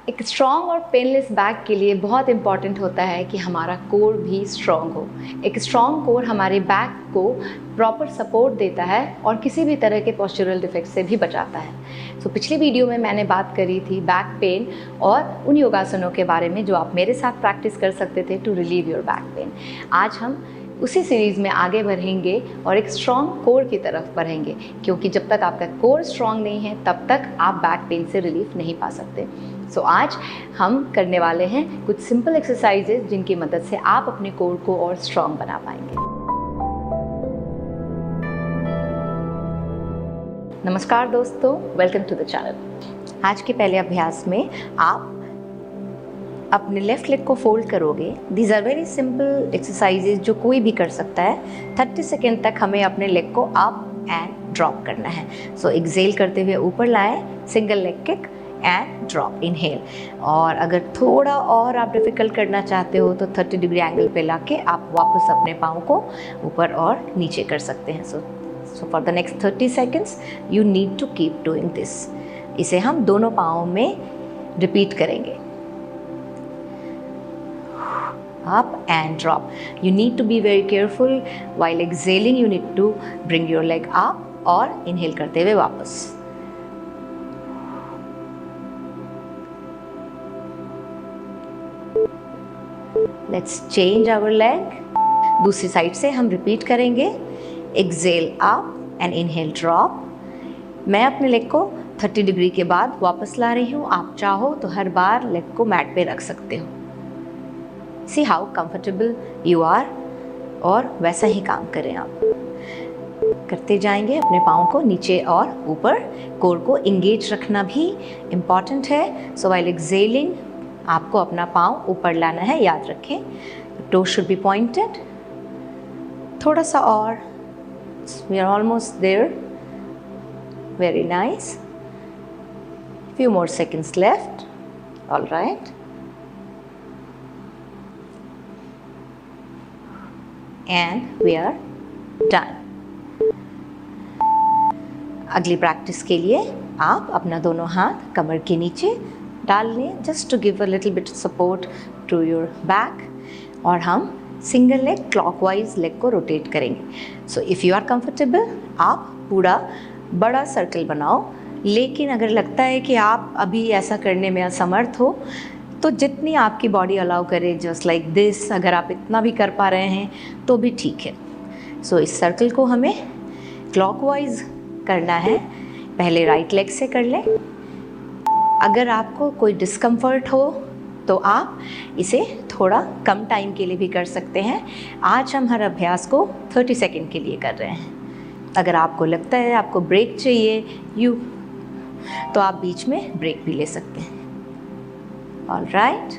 एक स्ट्रॉन्ग और painless back के लिए बहुत इम्पॉर्टेंट होता है कि हमारा कोर भी स्ट्रॉन्ग हो। एक स्ट्रॉन्ग कोर हमारे बैक को प्रॉपर सपोर्ट देता है और किसी भी तरह के पोस्चरल डिफेक्ट से भी बचाता है। सो पिछली वीडियो में मैंने बात करी थी बैक पेन और उन योगासनों के बारे में जो आप मेरे साथ प्रैक्टिस कर सकते थे to relieve your back pain. आज हम उसी सीरीज़ में आगे बढ़ेंगे और एक स्ट्रॉन्ग कोर की तरफ बढ़ेंगे, क्योंकि जब तक आपका कोर स्ट्रॉन्ग नहीं है तब तक आप बैक पेन से रिलीफ नहीं पा सकते। सो आज हम करने वाले हैं कुछ सिंपल एक्सरसाइजेज जिनकी मदद से आप अपने कोर को और स्ट्रॉन्ग बना पाएंगे। नमस्कार दोस्तों, वेलकम टू द चैनल। आज के पहले अभ्यास में आप अपने लेफ्ट लेग को फोल्ड करोगे। These are very simple exercises जो कोई भी कर सकता है। 30 सेकेंड तक हमें अपने लेग को अप एंड ड्रॉप करना है। सो एक्सेल करते हुए ऊपर लाएं, single leg kick and drop, inhale. और अगर थोड़ा और आप डिफिकल्ट करना चाहते हो तो 30 डिग्री एंगल पे लाके आप वापस अपने पाँव को ऊपर और नीचे कर सकते हैं। So for the next 30 seconds you need to keep doing this. इसे हम दोनों पाँव में रिपीट करेंगे। Up and drop. You need to be very careful while exhaling. You need to bring your leg up और inhale करते हुए वापस। Let's change our leg. दूसरी साइड से हम रिपीट करेंगे। Exhale up and inhale drop. मैं अपने लेग को 30 डिग्री के बाद वापस ला रही हूँ। आप चाहो तो हर बार लेग को मैट पे रख सकते हो। See how comfortable you are और वैसा ही काम करें आप। करते जाएंगे अपने पाँव को नीचे और ऊपर। कोर को इंगेज रखना भी इम्पॉर्टेंट है। सो while exhaling आपको अपना पाँव ऊपर लाना है, याद रखें। Toes should be pointed। थोड़ा सा और, we are almost there। Very nice। Few more seconds left। All right। And we are done। अगली प्रैक्टिस के लिए आप अपना दोनों हाथ कमर के नीचे डाल लें, just to give a little bit support to your back. और हम सिंगल लेग क्लॉकवाइज लेग को रोटेट करेंगे। So if you are comfortable आप पूरा बड़ा सर्कल बनाओ, लेकिन अगर लगता है कि आप अभी ऐसा करने में असमर्थ हो तो जितनी आपकी बॉडी अलाउ करे, जस्ट लाइक दिस, अगर आप इतना भी कर पा रहे हैं तो भी ठीक है। सो इस सर्कल को हमें क्लॉकवाइज करना है। पहले राइट लेग से कर लें। अगर आपको कोई डिस्कम्फर्ट हो तो आप इसे थोड़ा कम टाइम के लिए भी कर सकते हैं। आज हम हर अभ्यास को 30 सेकेंड के लिए कर रहे हैं। अगर आपको लगता है आपको ब्रेक चाहिए तो आप बीच में ब्रेक भी ले सकते हैं। All right।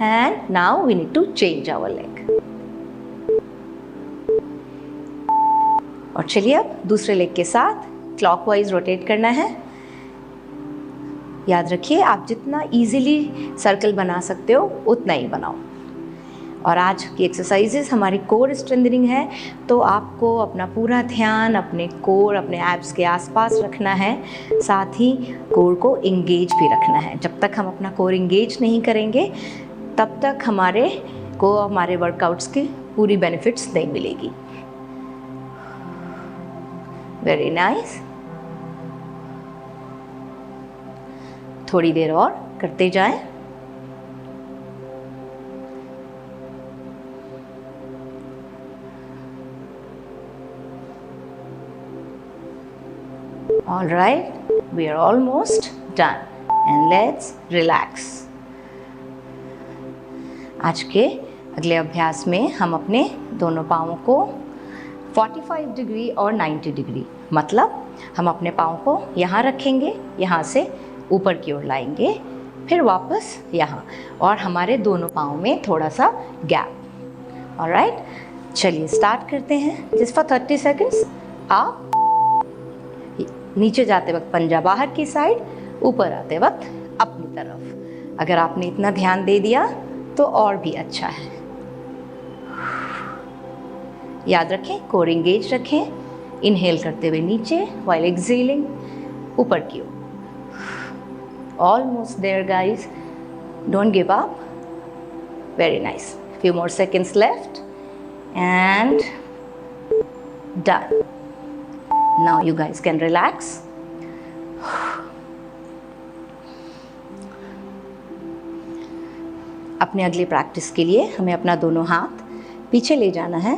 And now we need to change our leg। और चलिए अब दूसरे लेग के साथ क्लॉकवाइज रोटेट करना है। याद रखिए आप जितना इजीली सर्कल बना सकते हो उतना ही बनाओ। और आज की एक्सरसाइजेस हमारी कोर स्ट्रेंथनिंग है, तो आपको अपना पूरा ध्यान अपने कोर, अपने एब्स के आसपास रखना है। साथ ही कोर को इंगेज भी रखना है। जब तक हम अपना कोर इंगेज नहीं करेंगे तब तक हमारे वर्कआउट्स की पूरी बेनिफिट्स नहीं मिलेगी। Very nice. थोड़ी देर और करते जाएं। All right, we are almost done and let's relax। आज के अगले अभ्यास में हम अपने दोनों पाँवों को 45 डिग्री और 90 डिग्री, मतलब हम अपने पाँव को यहाँ रखेंगे, यहाँ से ऊपर की ओर लाएंगे, फिर वापस यहाँ, और हमारे दोनों पाँव में थोड़ा सा गैप। ऑलराइट, चलिए स्टार्ट करते हैं। जस्ट फॉर 30 सेकेंड्स आप नीचे जाते वक्त पंजा बाहर की साइड, ऊपर आते वक्त अपनी तरफ। अगर आपने इतना ध्यान दे दिया तो और भी अच्छा है। याद रखें, कोर एंगेज रखें, इनहेल करते हुए नीचे, व्हाइल एक्सेलिंग ऊपर की ओर। Almost there guys, don't give up, very nice, few more seconds left and done. Now you guys can relax. अपने अगली प्रैक्टिस के लिए हमें अपना दोनों हाथ पीछे ले जाना है।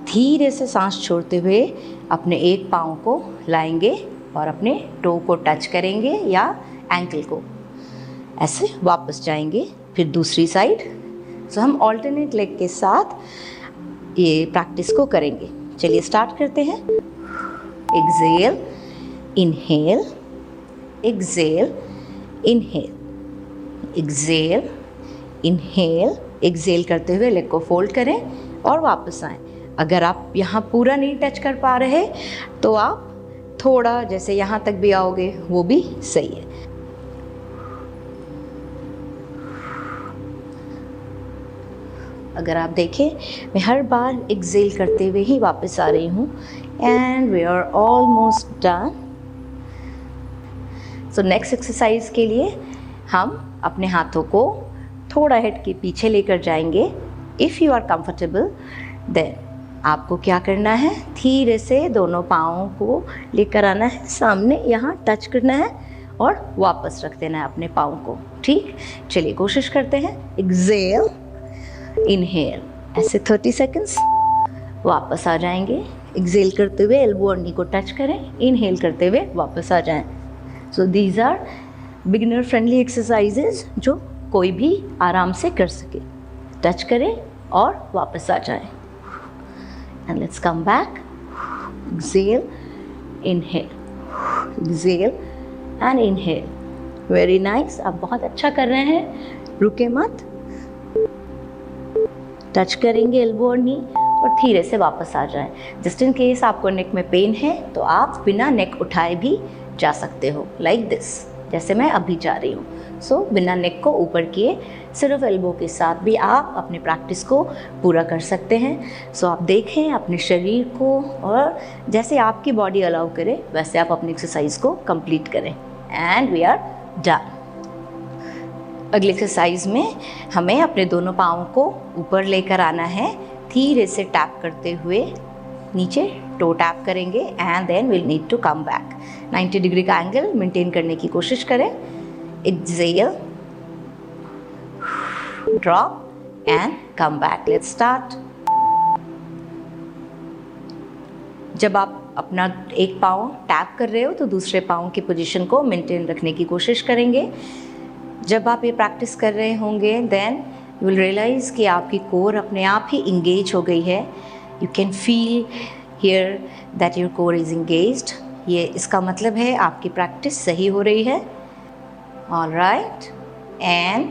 धीरे से सांस छोड़ते हुए अपने एक पाँव को लाएंगे और अपने टो को टच करेंगे या एंकल को, ऐसे वापस जाएंगे। फिर दूसरी साइड। सो हम ऑल्टरनेट लेग के साथ ये प्रैक्टिस को करेंगे। चलिए स्टार्ट करते हैं। Exhale, inhale, exhale, inhale, exhale, inhale, exhale करते हुए लेग को फोल्ड करें और वापस आएं। अगर आप यहाँ पूरा नहीं टच कर पा रहे तो आप थोड़ा जैसे यहाँ तक भी आओगे वो भी सही है। अगर आप देखें मैं हर बार एक्सेल करते हुए ही वापस आ रही हूँ। And we are almost done. So next exercise के लिए हम अपने हाथों को थोड़ा हेड के पीछे लेकर जाएंगे। If you are comfortable then आपको क्या करना है, धीरे से दोनों पाँवों को लेकर आना है सामने, यहाँ टच करना है और वापस रख देना है अपने पाँव को। ठीक, चलिए कोशिश करते हैं। एक्सेल, इनहेल, ऐसे 30 सेकेंड्स, वापस आ जाएंगे। एक्सेल करते हुए एल्बो और नी को टच करें, इनहेल करते हुए वापस आ जाएं। So these are beginner friendly exercises जो कोई भी आराम से कर सके। टच करें और वापस आ जाएं। And let's come back. Exhale, inhale, exhale and inhale. Very nice, आप बहुत अच्छा कर रहे हैं, रुके मत। टच करेंगे एल्बो और नी और धीरे से वापस आ जाएं। जस्ट इन केस आपको नेक में पेन है तो आप बिना नेक उठाए भी जा सकते हो, लाइक दिस, जैसे मैं अभी जा रही हूँ। सो बिना नेक को ऊपर किए सिर्फ एल्बो के साथ भी आप अपनी प्रैक्टिस को पूरा कर सकते हैं। सो आप देखें अपने शरीर को और जैसे आपकी बॉडी अलाउ करे वैसे आप अपनी एक्सरसाइज को कंप्लीट करें। And we are done. अगली एक्सरसाइज में हमें अपने दोनों पाँवों को ऊपर लेकर आना है, धीरे से टैप करते हुए नीचे टो टैप करेंगे and then will need to come back. 90 degree का एंगल मेंटेन करने की कोशिश करें। Exhale, drop and come back. Let's start. जब आप अपना एक पाँव टैप कर रहे हो तो दूसरे पाँव की पोजीशन को मेंटेन रखने की कोशिश करेंगे। जब आप ये प्रैक्टिस कर रहे होंगे देन यू विल रियलाइज़ कि आपकी कोर अपने आप ही इंगेज हो गई है। You can feel here that your core is engaged. ये इसका मतलब है आपकी प्रैक्टिस सही हो रही है। All right, and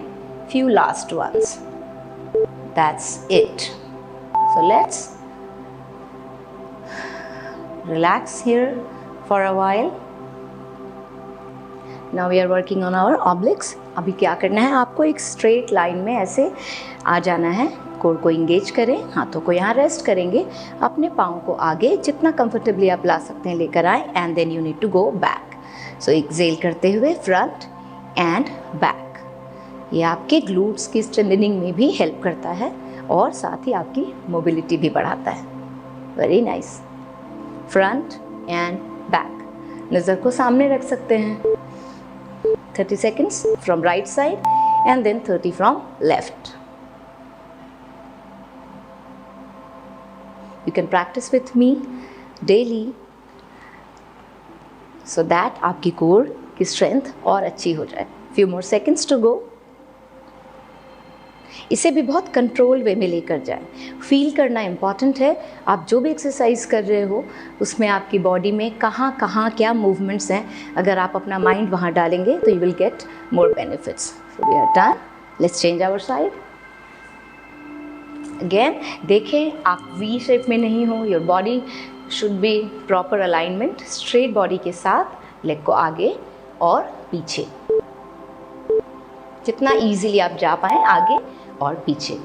few last ones, that's it. So let's relax here for a while. Now we are working on our obliques. अभी क्या करना है, आपको एक स्ट्रेट लाइन में ऐसे आ जाना है। कोर को इंगेज करें, हाथों को यहाँ रेस्ट करेंगे, अपने पाँव को आगे जितना कंफर्टेबली आप ला सकते हैं लेकर आए and then you need to go back. So exhale करते हुए फ्रंट एंड बैक। ये आपके ग्लूट्स की स्ट्रेंथनिंग में भी हेल्प करता है और साथ ही आपकी मोबिलिटी भी बढ़ाता है। Very nice. Front end back. नज़र को सामने रख सकते हैं। 30 seconds from right side and then 30 from left. You can practice with me daily so that आपकी कोर की स्ट्रेंथ और अच्छी हो जाए। Few more seconds to go. इसे भी बहुत कंट्रोल वे में लेकर जाएं। फील करना इम्पॉर्टेंट है। आप जो भी एक्सरसाइज कर रहे हो उसमें आपकी बॉडी में कहाँ कहाँ क्या मूवमेंट्स हैं, अगर आप अपना माइंड वहाँ डालेंगे तो you will get more benefits. So we are done. Let's change our side. Again देखें आप वी शेप में नहीं हो। Your body should be proper alignment, straight body के साथ लेग को आगे और पीछे, जितना ईजिली आप जा पाएँ आगे और पीछे।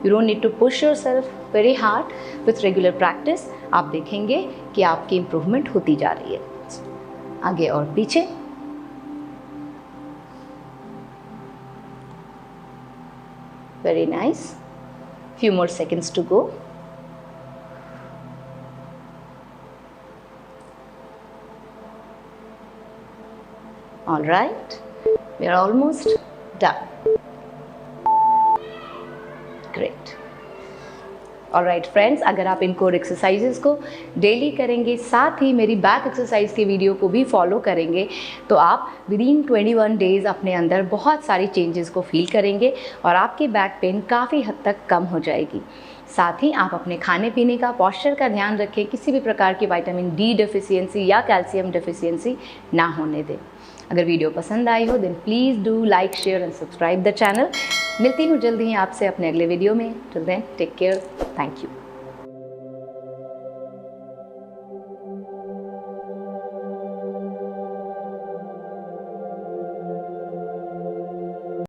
You don't need to push yourself very hard. With regular practice आप देखेंगे कि आपकी इम्प्रूवमेंट होती जा रही है। आगे और पीछे, very nice, few more seconds to go। All right, we are almost done। Great। All right friends, अगर आप इन कोर एक्सरसाइजेस को डेली करेंगे, साथ ही मेरी बैक एक्सरसाइज की वीडियो को भी फॉलो करेंगे, तो आप विदिन 21 डेज़ अपने अंदर बहुत सारी चेंजेस को फील करेंगे और आपकी बैक पेन काफ़ी हद तक कम हो जाएगी। साथ ही आप अपने खाने पीने का, पॉस्चर का ध्यान रखें, किसी भी प्रकार की विटामिन डी डेफिशिएंसी या कैल्शियम डेफिशिएंसी ना होने दें। अगर वीडियो पसंद आई हो then please do like, share and subscribe the channel. मिलती हूँ जल्दी ही आपसे अपने अगले वीडियो में। Till then take care, thank you.